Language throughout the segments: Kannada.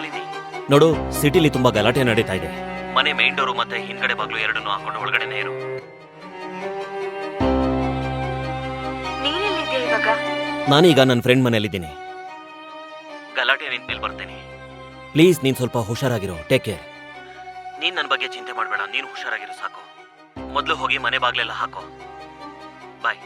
ಮಾಲಿನಿ. ನೋಡು, ಸಿಟಿಲಿ ತುಂಬಾ ಗಲಾಟೆ ನಡೀತಾ ಇದೆ. ಮನೆ ಮೇನ್ ಡೋರು ಮತ್ತೆ ಹಿಂದ್ಗಡೆ ಬಾಗ್ಲು ಎರಡನ್ನೂ ಹಾಕೊಂಡು ಒಳಗಡೆನೇ ಇರು. ನೀನೆಲ್ಲಿದ್ಯಾ ಇವಾಗ? ನಾನೀಗ ನನ್ನ ಫ್ರೆಂಡ್ ಮನೇಲಿದ್ದೀನಿ. ಗಲಾಟೆ ನಿಂತ್ಮೇಲೆ ಬರ್ತೇನೆ. ಪ್ಲೀಸ್ ನೀನ್ ಸ್ವಲ್ಪ ಹುಷಾರಾಗಿರೋ. Take care. ನೀನ್ ನನ್ನ ಬಗ್ಗೆ ಚಿಂತೆ ಮಾಡಬೇಡ, ನೀನು ಹುಷಾರಾಗಿರೋ ಸಾಕು. ಮೊದಲು ಹೋಗಿ ಮನೆ ಬಾಗ್ಲೆಲ್ಲ ಹಾಕೋ. ಬಾಯ್.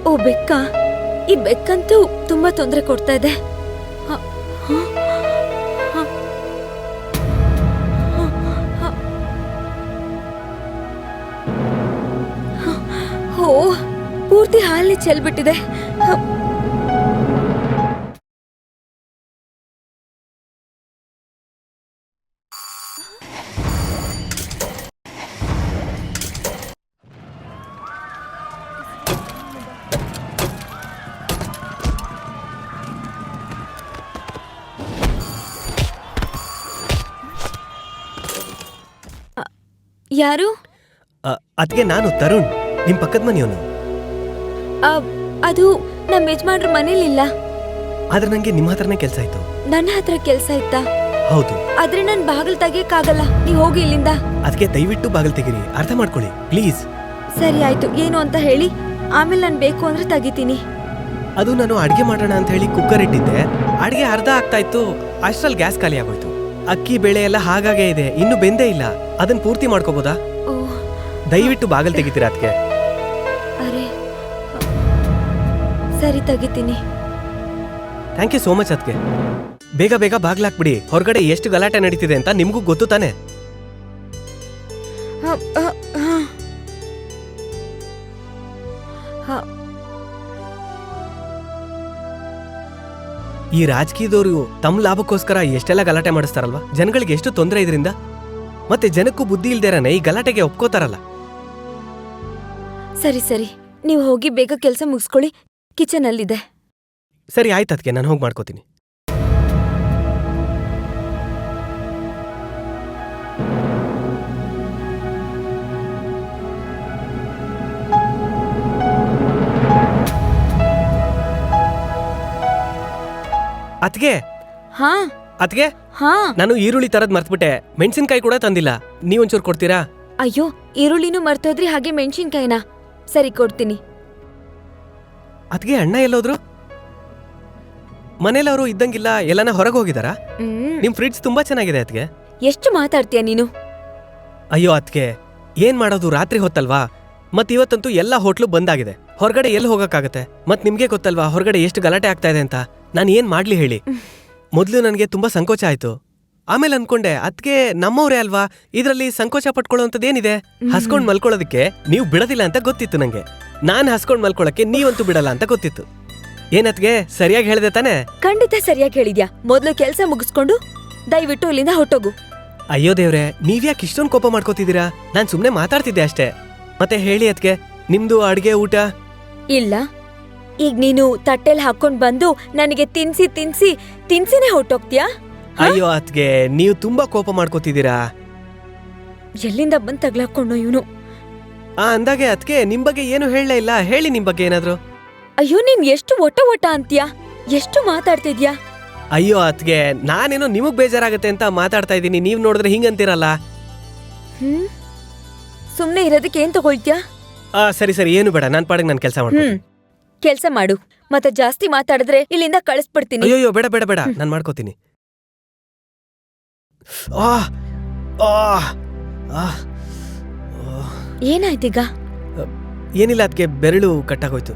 ಓ ಬೆಕ್ಕ, ಈ ಬೆಕ್ಕಂತೂ ತುಂಬಾ ತೊಂದರೆ ಕೊಡ್ತಾ ಇದೆ. ಓ, ಪೂರ್ತಿ ಹಾಲೇ ಚೆಲ್ಬಿಟ್ಟಿದೆ. ಯಾರು? ಅದಕ್ಕೆ ನಾನು ತರುಣ್, ನಿಮ್ ಪಕ್ಕದ ಮನೆಯವನು. ಅದು ನಮ್ಮ ಯಜಮಾನ್ರ ಮನೇಲಿಲ್ಲ. ಆದ್ರೆ ನಂಗೆ ನಿಮ್ಮ ಹತ್ರನೇ ಕೆಲಸ ಆಯ್ತು. ನನ್ನ ಹತ್ರ ಕೆಲ್ಸ ಇತ್ತಾ? ಹೌದು. ಆದ್ರೆ ನನ್ ಬಾಗಿಲು ತೆಗಿಯಕ್ಕಾಗಲ್ಲ. ನೀವ್ ಹೋಗಿ ಇಲ್ಲಿಂದ. ಅದಕ್ಕೆ ದಯವಿಟ್ಟು ಬಾಗಿಲು ತೆಗೀರಿ, ಅರ್ಥ ಮಾಡ್ಕೊಳ್ಳಿ ಪ್ಲೀಸ್. ಸರಿ ಆಯ್ತು, ಏನು ಅಂತ ಹೇಳಿ, ಆಮೇಲೆ ನಾನು ಬೇಕು ಅಂದ್ರೆ ತೆಗಿತೀನಿ. ಅದು ನಾನು ಅಡ್ಗೆ ಮಾಡೋಣ ಅಂತ ಹೇಳಿ ಕುಕ್ಕರ್ ಇಟ್ಟಿದ್ದೆ. ಅಡ್ಗೆ ಅರ್ಧ ಆಗ್ತಾ ಇತ್ತು, ಅಷ್ಟ್ರಲ್ಲಿ ಗ್ಯಾಸ್ ಖಾಲಿ ಆಗೋಯ್ತು. ಅಕ್ಕಿ ಬೇಳೆ ಎಲ್ಲ ಹಾಗಾಗೇ ಇದೆ, ಇನ್ನು ಬೆಂದೇ ಇಲ್ಲ. ಅದನ್ನ ಪೂರ್ತಿ ಮಾಡ್ಕೋಬೋದಾ? ದಯವಿಟ್ಟು ಬಾಗಿಲು ತೆಗಿತೀರಾ ಅದಕ್ಕೆ? ಅರೆ ಸರಿ, ತೆಗಿತೀನಿ. Thank you so much. ಅದಕ್ಕೆ ಬೇಗ ಬೇಗ ಬಾಗ್ಲಾಕ್ಬಿಡಿ. ಹೊರಗಡೆ ಎಷ್ಟು ಗಲಾಟೆ ನಡೀತಿದೆ ಅಂತ ನಿಮ್ಗೂ ಗೊತ್ತು ತಾನೆ. ಈ ರಾಜಕೀಯದವರು ತಮ್ಮ ಲಾಭಕ್ಕೋಸ್ಕರ ಎಷ್ಟೆಲ್ಲ ಗಲಾಟೆ ಮಾಡಿಸ್ತಾರಲ್ವಾ. ಜನಗಳಿಗೆ ಎಷ್ಟು ತೊಂದರೆ ಇದರಿಂದ. ಮತ್ತೆ ಜನಕ್ಕೂ ಬುದ್ಧಿ ಇಲ್ದೇರಾನೆ ಈ ಗಲಾಟೆಗೆ ಒಪ್ಕೋತಾರಲ್ಲ. ಸರಿ ಸರಿ, ನೀವು ಹೋಗಿ ಬೇಗ ಕೆಲಸ ಮುಗಿಸ್ಕೊಳ್ಳಿ. ಕಿಚನ್ ಅಲ್ಲಿದೆ. ಸರಿ ಆಯ್ತು, ಅದಕ್ಕೆ ನಾನು ಹೋಗಿ ಮಾಡ್ಕೋತೀನಿ. ಅತ್ಗೆ ಹಾ ಅತ್ಗೆ, ಹಾ ನಾನು ಈರುಳ್ಳಿ ತರದ್ ಮರ್ತ್ಬಿಟ್ಟೆ. ಮೆಣಸಿನ್ಕಾಯಿ ಕೂಡ ತಂದಿಲ್ಲ. ನೀವೊಂಚೂರು ಕೊಡ್ತೀರಾ? ಅಯ್ಯೋ, ಈರುಳ್ಳಿನೂ ಮರ್ತೋದ್ರಿ, ಹಾಗೆ ಮೆಣಸಿನ್ಕಾಯಿನಾ? ಸರಿ, ಕೊಡ್ತೀನಿ. ಅತ್ಗೆ, ಅಣ್ಣ ಎಲ್ಲೋದ್ರು? ಮನೇಲವರು ಇದ್ದಂಗಿಲ್ಲ, ಎಲ್ಲಾನ ಹೊರಗೆ ಹೋಗಿದಾರಾ? ನಿಮ್ ಫ್ರಿಡ್ಜ್ ತುಂಬಾ ಚೆನ್ನಾಗಿದೆ ಅತ್ಗೆ. ಎಷ್ಟು ಮಾತಾಡ್ತೀಯ ನೀನು? ಅಯ್ಯೋ ಅತ್ಗೆ, ಏನ್ ಮಾಡೋದು, ರಾತ್ರಿ ಹೊತ್ತಲ್ವಾ. ಮತ್ ಇವತ್ತಂತೂ ಎಲ್ಲ ಹೋಟ್ಲು ಬಂದಾಗಿದೆ. ಹೊರಗಡೆ ಎಲ್ಲಿ ಹೋಗಕ್ಕಾಗತ್ತೆ? ಮತ್ ನಿಮ್ಗೆ ಗೊತ್ತಲ್ವಾ ಹೊರಗಡೆ ಎಷ್ಟು ಗಲಾಟೆ ಆಗ್ತಾ ಇದೆ ಅಂತ. ನಾನು ಏನ್ ಮಾಡ್ಲಿ ಹೇಳಿ? ಮೊದ್ಲು ನನಗೆ ತುಂಬಾ ಸಂಕೋಚ ಆಯ್ತು. ಆಮೇಲೆ ಅನ್ಕೊಂಡೆ, ಅದ್ಕೆ ನಮ್ಮವ್ರೇ ಅಲ್ವಾ, ಇದ್ರಲ್ಲಿ ಸಂಕೋಚ ಪಟ್ಕೊಳ್ಳೋಂಥದ್ದೇನಿದೆ? ಹಸ್ಕೊಂಡ್ ಮಲ್ಕೊಳ್ಳೋದಕ್ಕೆ ನೀವು ಬಿಡೋದಿಲ್ಲ ಅಂತ ಗೊತ್ತಿತ್ತು ನಂಗೆ. ನಾನ್ ಹಸ್ಕೊಂಡ್ ಮಲ್ಕೊಳ್ಳೋಕೆ ನೀವಂತೂ ಬಿಡಲ್ಲ ಅಂತ ಗೊತ್ತಿತ್ತು. ಏನತ್ಗೆ, ಸರಿಯಾಗಿ ಹೇಳ್ದೆ ತಾನೆ? ಖಂಡಿತ ಸರಿಯಾಗಿ ಹೇಳಿದ್ಯಾ. ಮೊದ್ಲು ಕೆಲ್ಸ ಮುಗಿಸ್ಕೊಂಡು ದಯವಿಟ್ಟು ಇಲ್ಲಿಂದ ಹೊಟ್ಟೋಗು. ಅಯ್ಯೋ ದೇವ್ರೆ, ನೀವ್ಯಾಕೆ ಇಷ್ಟೊಂದು ಕೋಪ ಮಾಡ್ಕೋತಿದ್ದೀರಾ? ನಾನ್ ಸುಮ್ನೆ ಮಾತಾಡ್ತಿದ್ದೆ ಅಷ್ಟೇ. ಮತ್ತೆ ಹೇಳಿ ಅದ್ಕೆ, ನಿಮ್ದು ಅಡ್ಗೆ ಊಟ? ಇಲ್ಲ, ಈಗ ನೀನು ತಟ್ಟೆಲ್ ಹಾಕೊಂಡ್ ಬಂದು ನನಗೆ ತಿನ್ಸಿನೇ ಹೊಟ್ಟೋಗ್ತೀಯಾ? ಅಯ್ಯೋ ಅದ್ಗೆ, ನೀವು ತುಂಬಾ ಕೋಪ ಮಾಡ್ಕೋತಿದ್ದೀರಾ. ಎಲ್ಲಿಂದ ಬಂದ್ ತಗ್ಲಾಕೊಂಡು ಇವನು. ಅಂದಾಗೆ ಅದ್ಕೆ ನಿಮ್ ಬಗ್ಗೆ ಏನು ಹೇಳಲೇ ಇಲ್ಲ. ಹೇಳಿ ನಿಮ್ ಬಗ್ಗೆ ಏನಾದ್ರು. ಅಯ್ಯೋ, ನೀನ್ ಎಷ್ಟು ಒಟ್ಟ ಅಂತೀಯಾ? ಎಷ್ಟು ಮಾತಾಡ್ತಿದ್ಯಾ? ಅಯ್ಯೋ ಅದ್ಗೆ, ನಾನೇನೋ ನಿಮಗ್ ಬೇಜಾರಾಗತ್ತೆ ಅಂತ ಮಾತಾಡ್ತಾ ಇದ್ದೀನಿ. ನೀವ್ ನೋಡಿದ್ರೆ ಹಿಂಗಂತೀರಲ್ಲ. ಸುಮ್ನೆ ಇರೋದಕ್ಕೆ ಏನ್ ತಗೊಳ್ತ್ಯಾ? ಸರಿ ಸರಿ, ಏನು ಬೇಡ, ನಾನ್ ಪಾಡಿಗೆ ನಾನು ಕೆಲಸ ಮಾಡ್ತೀನಿ. ಕೆಲ್ಸ ಮಾಡು. ಮತ್ತೆ ಜಾಸ್ತಿ ಮಾತಾಡಿದ್ರೆ ಇಲ್ಲಿಂದ ಕಳಿಸ್ಬಿಡ್ತೀನಿ. ಅಯ್ಯೋ ಬೇಡ ಬೇಡ ಬೇಡ, ನಾನ್ ಮಾಡ್ಕೋತೀನಿ. ಏನಾಯ್ತೀಗ? ಏನಿಲ್ಲ, ಅದಕ್ಕೆ ಬೆರಳು ಕಟ್ಟಾಗೋಯ್ತು.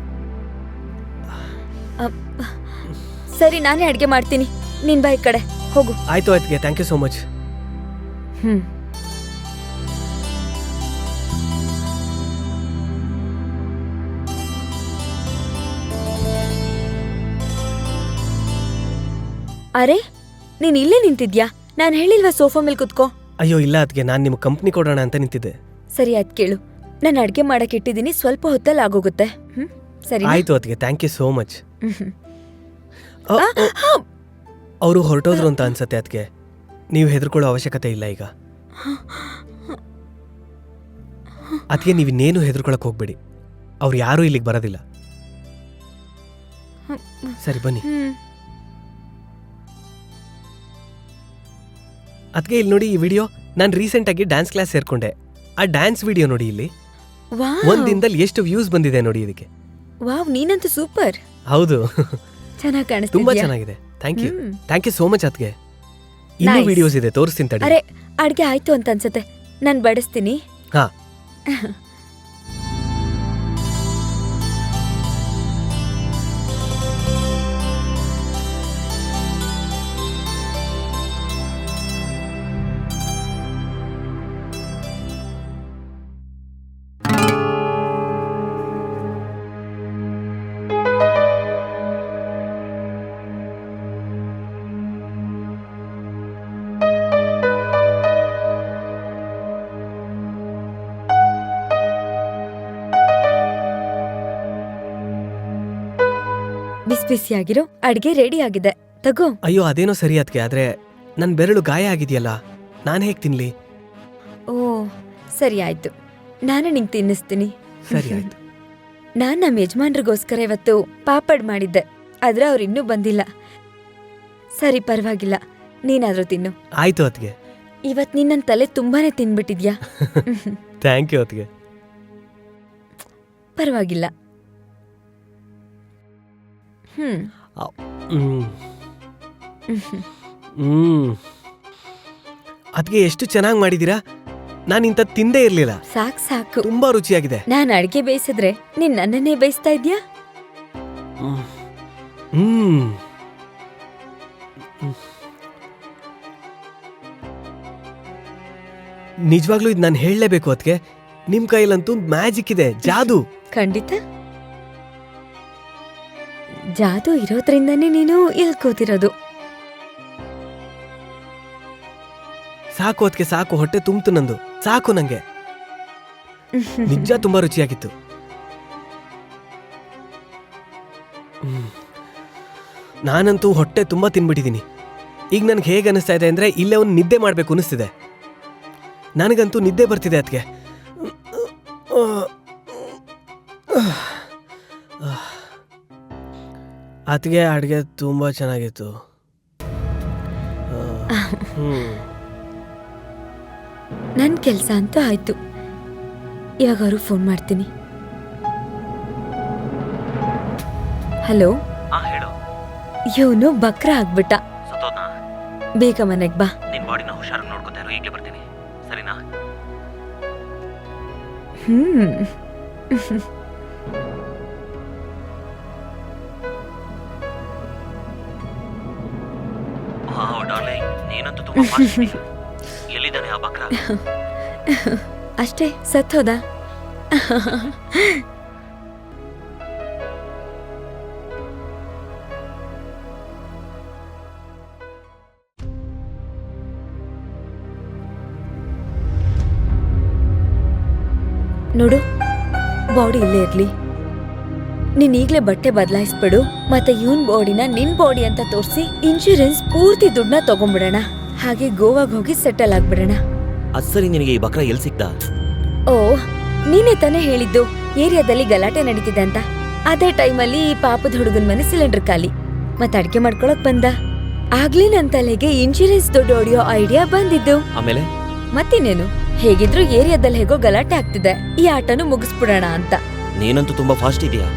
ಸರಿ, ನಾನೇ ಅಡ್ಗೆ ಮಾಡ್ತೀನಿ. ನಿನ್ ಬಾಯ್ ಕಡೆ ಹೋಗು. ಆಯ್ತು ಆಯ್ತು, ಥ್ಯಾಂಕ್ ಯು ಸೋ ಮಚ್. ಅರೆ, ನೀನ್ ಇಲ್ಲೇ ನಿಂತಿದ್ಯಾ? ನಾನ್ ಹೇಳಿಲ್ವಾ ಸೋಫಾ ಮೇಲೆ ಕುತ್ಕೋ? ಅಯ್ಯೋ ಇಲ್ಲ, ಅದಕ್ಕೆ ನಾನ್ ನಿಮ್ ಕಂಪ್ನಿ ಕೊಡೋಣ ಅಂತ ನಿಂತಿದ್ದೆ. ಸರಿ ಆಯ್ತು, ಕೇಳು. ನಾನು ಅಡ್ಗೆ ಮಾಡಕ್ ಇಟ್ಟಿದ್ದೀನಿ, ಸ್ವಲ್ಪ ಹೊತ್ತಲ್ಲಿ ಆಗೋಗುತ್ತೆ. ಸರಿ ಆಯ್ತು ಅದಕ್ಕೆ, ಥ್ಯಾಂಕ್ ಯು ಸೋ ಮಚ್. ಅವರು ಹೊರಟೋದ್ರು ಅಂತ ಅನ್ಸತ್ತೆ ಅದಕ್ಕೆ. ನೀವು ಹೆದರ್ಕೊಳ್ಳೋ ಅವಶ್ಯಕತೆ ಇಲ್ಲ ಈಗ. ಅದಕ್ಕೆ ನೀವಿನ್ನೇನು ಹೆದರ್ಕೊಳಕ್ ಹೋಗ್ಬೇಡಿ, ಅವ್ರು ಯಾರೂ ಇಲ್ಲಿಗೆ ಬರೋದಿಲ್ಲ. ಸರಿ ಬನ್ನಿ. ಅದಕ್ಕೆ ಇಲ್ಲಿ ನೋಡಿ ಈ ವಿಡಿಯೋ, ನಾನು ರೀಸೆಂಟ್ ಆಗಿ ಡ್ಯಾನ್ಸ್ ಕ್ಲಾಸ್ ಸೇರ್ಕೊಂಡೆ. ಆ ಡ್ಯಾನ್ಸ್ ವಿಡಿಯೋ ನೋಡಿ, ಇಲ್ಲಿ ಒಂದ್ ದಿನದಲ್ಲಿ ಎಷ್ಟು ವ್ಯೂಸ್ ಬಂದಿದೆ ನೋಡಿ ಇದಕ್ಕೆ. ವಾವ್, ನೀನಂತೂ ಸೂಪರ್. ಹೌದು, ಚೆನ್ನಾಗಿ ಕಾಣಿಸ್ತಿದ್ಯಾ. ತುಂಬಾ ಚೆನ್ನಾಗಿದೆ. ಥ್ಯಾಂಕ್ ಯು ಸೋ ಮಚ್ ಅದಕ್ಕೆ. ಇನ್ನೂ ವಿಡಿಯೋಸ್ ಇದೆ, ತೋರಿಸ್ತೀನಿ ತಡಿ. ಅರೆ, ಅಡ್ಗೆ ಆಯ್ತು ಅಂತ ಅನ್ಸತ್ತೆ, ನಾನು ಬಡಿಸ್ತೀನಿ. ಹಾ. ಬಿಸಿ ಬಿಸಿಯಾಗಿರೋ ಅಡ್ಗೆ ರೆಡಿ ಆಗಿದೆ, ತಗೋ. ಅಯ್ಯೋ ಅದೇನೋ ಸರಿ ಅದಕ್ಕೆ, ಆದ್ರೆ ನನ್ ಬೆರಳು ಗಾಯ ಆಗಿದೆಯಲ್ಲ, ನಾನು ಹೇಗ್ ತಿನ್ಲಿ? ಓ ಸರಿ ಆಯ್ತು, ನಾನು ನಿಂಗೆ ತಿನ್ನಿಸ್ತೀನಿ. ಸರಿ ಆಯ್ತು. ನಾನ್ ನಮ್ಮ ಯಜಮಾನ್ರಿಗೋಸ್ಕರ ಇವತ್ತು ಪಾಪಡ್ ಮಾಡಿದ್ದೆ, ಆದ್ರೆ ಅವ್ರು ಇನ್ನೂ ಬಂದಿಲ್ಲ. ಸರಿ ಪರವಾಗಿಲ್ಲ, ನೀನಾದ್ರೂ ತಿನ್ನು. ಆಯ್ತು ಅದಕ್ಕೆ. ಇವತ್ ನೀನ್ ನನ್ ತಲೆ ತುಂಬಾನೇ ತಿನ್ಬಿಟ್ಟಿದ್ಯಾ. ಥ್ಯಾಂಕ್ ಯು ಅದಕ್ಕೆ. ಪರವಾಗಿಲ್ಲ. ಅದಕ್ಕೆ ಎಷ್ಟು ಚೆನ್ನಾಗಿ ಮಾಡಿದೀರಾ, ನಾನು ಇಂಥ ತಿಂದೇ ಇರ್ಲಿಲ್ಲ. ಸಾಕು ತುಂಬಾ ರುಚಿಯಾಗಿದೆ. ನಾನ್ ಅಡ್ಗೆ ಬೇಯಿಸಿದ್ರೆ ನೀನ್ ನನ್ನನ್ನೇ ಬೇಯಿಸ್ತಾ ಇದ್ಯಾ? ನಿಜವಾಗ್ಲೂ ಇದು ನಾನು ಹೇಳಲೇಬೇಕು ಅದಕ್ಕೆ. ನಿಮ್ ಕೈಲಂತೂ ಮ್ಯಾಜಿಕ್ ಇದೆ, ಜಾದು. ಖಂಡಿತ ಜಾದು ಇರೋದ್ರಿಂದನೇ ನೀನು ಇಲ್ಲಿ ಕೂತಿರೋದು. ಸಾಕು ಅದಕ್ಕೆ, ಸಾಕು. ಹೊಟ್ಟೆ ತುಂಬ್ತು ನಂದು, ಸಾಕು ನಂಗೆ. ನಿಜ ತುಂಬಾ ರುಚಿಯಾಗಿತ್ತು. ನಾನಂತೂ ಹೊಟ್ಟೆ ತುಂಬಾ ತಿನ್ಬಿಟ್ಟಿದ್ದೀನಿ. ಈಗ ನನ್ಗೆ ಹೇಗೆ ಅನಿಸ್ತಾ ಇದೆ ಅಂದ್ರೆ ಇಲ್ಲೇ ಒಂದು ನಿದ್ದೆ ಮಾಡ್ಬೇಕು ಅನಿಸ್ತಿದೆ. ನನಗಂತೂ ನಿದ್ದೆ ಬರ್ತಿದೆ ಅದಕ್ಕೆ. ಅದಕ್ಕೆ ಅಡುಗೆ ತುಂಬಾ ಚೆನ್ನಾಗಿತ್ತು. ನನ್ ಕೆಲ್ಸ ಅಂತೂ ಆಯ್ತು. ಇವಾಗ ಅವ್ರು ಫೋನ್ ಮಾಡ್ತೀನಿ. ಹಲೋ, ಹೇಳು. ಇವನು ಬಕ್ರ ಆಗ್ಬಿಟ್ಟ. ಸತ್ತೋದ್ನಾ? ಬೇಗ ಮನೆಗ್ ಬಾ. ನಿನ್ ಬಾಡಿನ ಹುಷಾರಾಗಿ ನೋಡ್ಕೊತಾ ಇರು, ಈಗಲೇ ಬರ್ತೀನಿ, ಸರಿನಾ? ಡಾರ್ಲಿಂಗ್, ನೀನಂತೂ ತುಂಬಾ ಫಾಸ್ಟ್ ಇದೀಯ. ಎಲ್ಲಿದ್ದಾನೆ ಆ ಬಕ್ರ? ಅಷ್ಟೇ, ಸತ್ತೋದ. ನೋಡು, ಬಾಡಿ ಇಲ್ಲೇ ಇರ್ಲಿ. ನೀನ್ ಈಗ್ಲೇ ಬಟ್ಟೆ ಬದಲಾಯಿಸ್ಬಿಡು, ಮತ್ತೆ ಇವನ್ ಬಾಡಿನ ನಿನ್ ಬಾಡಿ ಅಂತ ತೋರಿಸಿ ಇನ್ಶೂರೆನ್ಸ್ ಪೂರ್ತಿ ದುಡ್ಡನ್ನ ತಗೊಂಡ್ಬಿಡೋಣ. ಹಾಗೆ ಗೋವಾಗ್ ಹೋಗಿ ಸೆಟಲ್ ಆಗ್ಬಿಡೋಣ. ಅಸರಿ ನಿನಗೆ ಈ ಬಕ್ರ ಎಲ್ಲಿ ಸಿಕ್ತಾ? ಓ, ನೀನೇ ತಾನೇ ಹೇಳಿದ್ದು ಏರಿಯಾದಲ್ಲಿ ಗಲಾಟೆ ನಡೀತಿದೆ ಅಂತ. ಅದೇ ಟೈಮಲ್ಲಿ ಈ ಪಾಪದ ಹುಡುಗನ್ ಮನೆ ಸಿಲಿಂಡರ್ ಖಾಲಿ, ಮತ್ತೆ ಅಡ್ಗೆ ಮಾಡ್ಕೊಳಕ್ ಬಂದ. ಆಗ್ಲೇ ನನ್ ತಲೆಗೆ ಇನ್ಶೂರೆನ್ಸ್ ದುಡ್ಡು ಹೊಡಿಯೋ ಐಡಿಯಾ ಬಂದಿದ್ದು. ಆಮೇಲೆ ಮತ್ತಿನ್ನೇನು, ಹೇಗಿದ್ರು ಏರಿಯಾದಲ್ಲಿ ಹೇಗೋ ಗಲಾಟೆ ಆಗ್ತಿದೆ, ಈ ಆಟನು ಮುಗಿಸ್ಬಿಡೋಣ ಅಂತ. ನೀನಂತೂ ತುಂಬಾ ಫಾಸ್ಟ್ ಇದೀಯಾ.